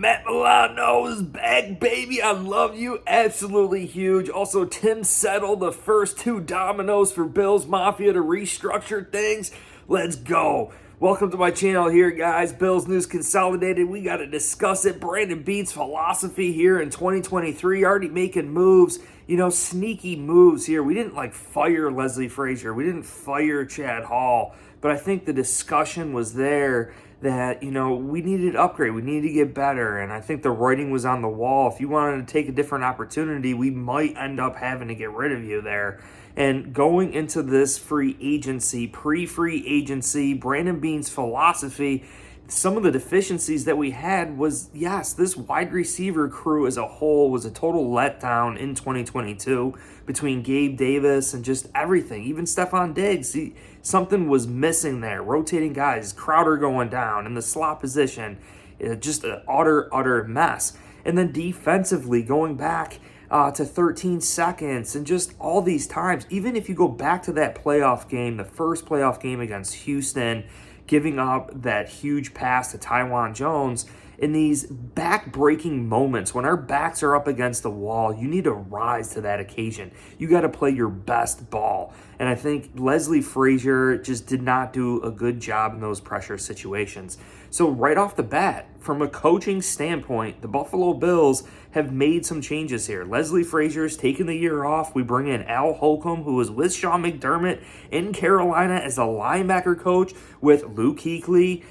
Matt Milano is back, baby. I love you. Absolutely huge. Also, Tim settled the first two dominoes for Bills Mafia to restructure things. Let's go. Welcome to my channel here, guys. Bills News Consolidated. We got to discuss it. Brandon Beane's philosophy here in 2023. Already making moves. Sneaky moves here. We didn't fire Leslie Frazier. We didn't fire Chad Hall. But I think the discussion was there that, we needed to upgrade. We needed to get better. And I think the writing was on the wall. If you wanted to take a different opportunity, we might end up having to get rid of you there. And going into this free agency, pre-free agency, Brandon Beane's philosophy, some of the deficiencies that we had was, yes, this wide receiver crew as a whole was a total letdown in 2022 between Gabe Davis and just everything. Even Stephon Diggs, something was missing there. Rotating guys, Crowder going down in the slot position, just an utter mess. And then defensively, going back to 13 seconds and just all these times, even if you go back to that playoff game, the first playoff game against Houston, giving up that huge pass to Taiwan Jones, in these back-breaking moments, when our backs are up against the wall, you need to rise to that occasion. You got to play your best ball. And I think Leslie Frazier just did not do a good job in those pressure situations. So right off the bat, from a coaching standpoint, the Buffalo Bills have made some changes here. Leslie Frazier's taken the year off. We bring in Al Holcomb, who was with Sean McDermott in Carolina as a linebacker coach, with Luke Kuechly,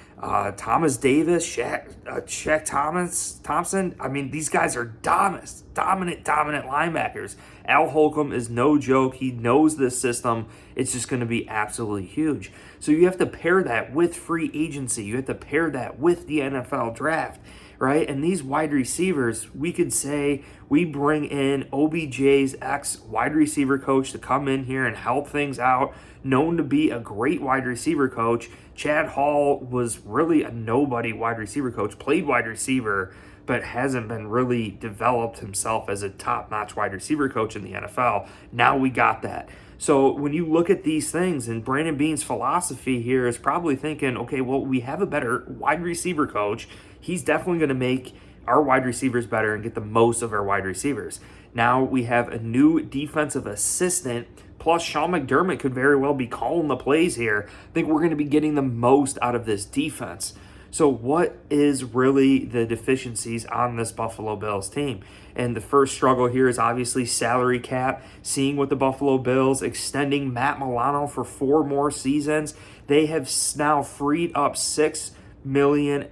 Thomas Davis, Shaq Thompson. I mean, these guys are dominant linebackers. Al Holcomb is no joke. He knows this system. It's just going to be absolutely huge. So you have to pair that with free agency. You have to pair that with the NFL draft, right? And these wide receivers, we could say we bring in OBJ's ex-wide receiver coach to come in here and help things out, known to be a great wide receiver coach. Chad Hall was really a nobody wide receiver coach, played wide receiver, but hasn't been really developed himself as a top-notch wide receiver coach in the NFL. Now we got that. So when you look at these things, and Brandon Beane's philosophy here is probably thinking, okay, well, we have a better wide receiver coach. He's definitely going to make our wide receivers better and get the most of our wide receivers. Now we have a new defensive assistant, plus Sean McDermott could very well be calling the plays here. I think we're going to be getting the most out of this defense. So what is really the deficiencies on this Buffalo Bills team? And the first struggle here is obviously salary cap, seeing with the Buffalo Bills extending Matt Milano for 4 more seasons. They have now freed up $6 million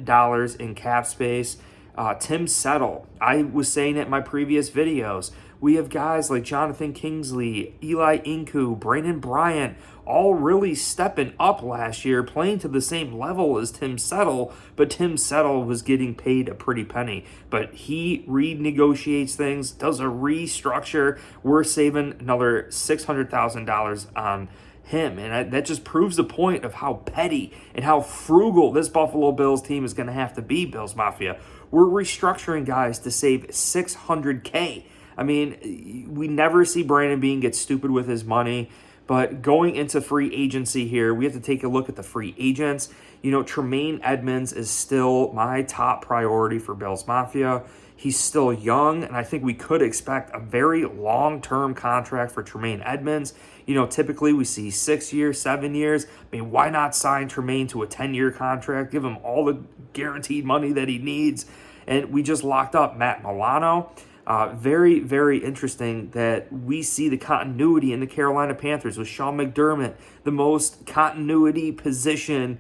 in cap space. Tim Settle, I was saying it in my previous videos, we have guys like Jonathan Kingsley, Eli Inku, Brandon Bryant, all really stepping up last year, playing to the same level as Tim Settle, but Tim Settle was getting paid a pretty penny. But he renegotiates things, does a restructure. We're saving another $600,000 on him, and that just proves the point of how petty and how frugal this Buffalo Bills team is going to have to be, Bills Mafia. We're restructuring guys to save $600K. I mean, we never see Brandon Beane get stupid with his money, but going into free agency here, we have to take a look at the free agents. Tremaine Edmunds is still my top priority for Bills Mafia. He's still young, and I think we could expect a very long-term contract for Tremaine Edmunds. Typically we see 6 years, 7 years. I mean, why not sign Tremaine to a 10-year contract, give him all the guaranteed money that he needs? And we just locked up Matt Milano. Very, very interesting that we see the continuity in the Carolina Panthers with Sean McDermott, the most continuity position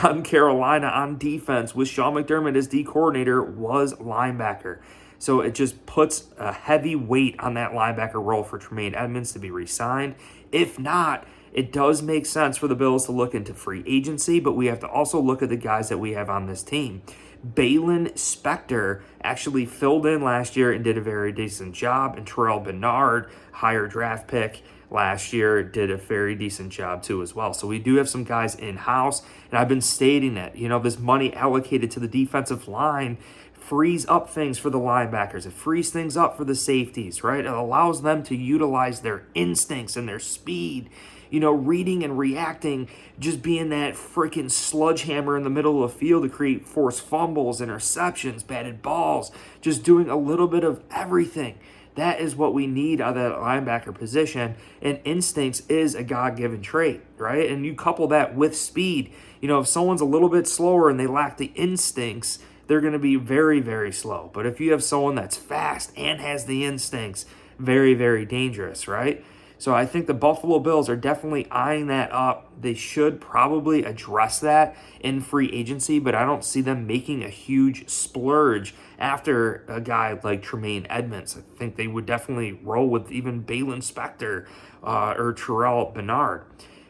on Carolina on defense with Sean McDermott as D coordinator was linebacker. So it just puts a heavy weight on that linebacker role for Tremaine Edmunds to be re-signed. If not, it does make sense for the Bills to look into free agency, but we have to also look at the guys that we have on this team. Balin Spector actually filled in last year and did a very decent job, and Terrell Bernard, higher draft pick last year, did a very decent job too as well. So we do have some guys in-house, and I've been stating that, this money allocated to the defensive line frees up things for the linebackers. It frees things up for the safeties, right? It allows them to utilize their instincts and their speed reading and reacting, just being that freaking sledgehammer in the middle of the field to create forced fumbles, interceptions, batted balls, just doing a little bit of everything. That is what we need out of that linebacker position, and instincts is a God-given trait, right? And you couple that with speed. If someone's a little bit slower and they lack the instincts, they're going to be very, very slow. But if you have someone that's fast and has the instincts, very, very dangerous, right? So I think the Buffalo Bills are definitely eyeing that up. They should probably address that in free agency, but I don't see them making a huge splurge after a guy like Tremaine Edmonds. I think they would definitely roll with even Balin Spector or Terrell Bernard.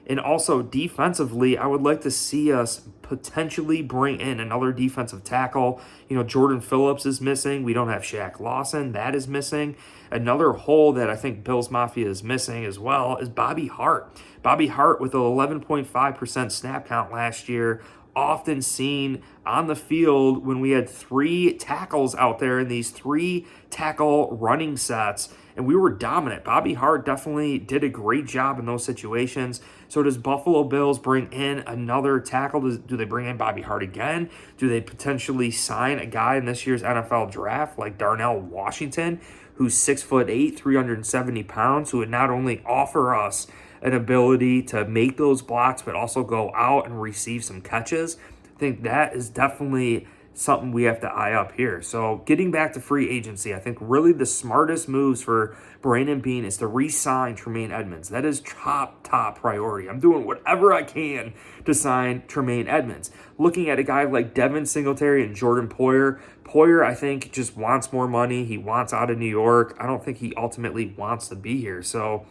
And also defensively, I would like to see us potentially bring in another defensive tackle. Jordan Phillips is missing. We don't have Shaq Lawson. That is missing. Another hole that I think Bills Mafia is missing as well is Bobby Hart. Bobby Hart with an 11.5% snap count last year, often seen on the field when we had 3 tackles out there in these 3 tackle running sets, and we were dominant. Bobby Hart definitely did a great job in those situations. So does Buffalo Bills bring in another tackle? Do they bring in Bobby Hart again? Do they potentially sign a guy in this year's NFL draft like Darnell Washington, who's 6'8", 370 pounds, who would not only offer us an ability to make those blocks, but also go out and receive some catches? I think that is definitely something we have to eye up here. So getting back to free agency, I think really the smartest moves for Brandon Beane is to re-sign Tremaine Edmonds. That is top priority. I'm doing whatever I can to sign Tremaine Edmonds. Looking at a guy like Devin Singletary and Jordan Poyer. Poyer, I think, just wants more money. He wants out of New York. I don't think he ultimately wants to be here. So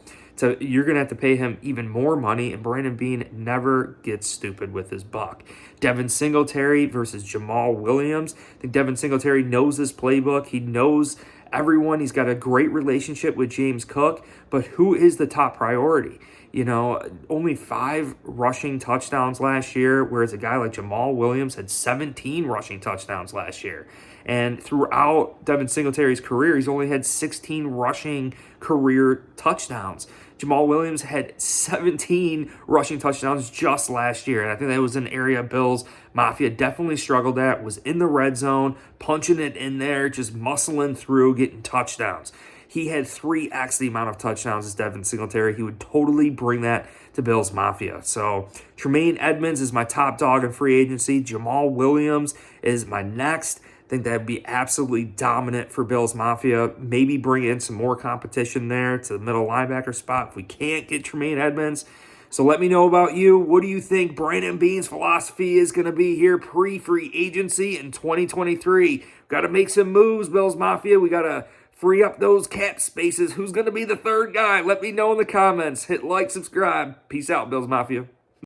you're going to have to pay him even more money, and Brandon Beane never gets stupid with his buck. Devin Singletary versus Jamal Williams. I think Devin Singletary knows his playbook. He knows everyone. He's got a great relationship with James Cook, but who is the top priority? Only 5 rushing touchdowns last year, whereas a guy like Jamal Williams had 17 rushing touchdowns last year. And throughout Devin Singletary's career, he's only had 16 rushing career touchdowns. Jamal Williams had 17 rushing touchdowns just last year. And I think that was an area Bills Mafia definitely struggled at, was in the red zone, punching it in there, just muscling through, getting touchdowns. He had 3x the amount of touchdowns as Devin Singletary. He would totally bring that to Bills Mafia. So Tremaine Edmonds is my top dog in free agency. Jamal Williams is my next. I think that'd be absolutely dominant for Bills Mafia. Maybe bring in some more competition there to the middle linebacker spot if we can't get Tremaine Edmonds. So let me know about you. What do you think Brandon Beane's philosophy is going to be here pre-free agency in 2023? Got to make some moves, Bills Mafia. We got to free up those cap spaces. Who's going to be the third guy? Let me know in the comments. Hit like, subscribe. Peace out, Bills Mafia.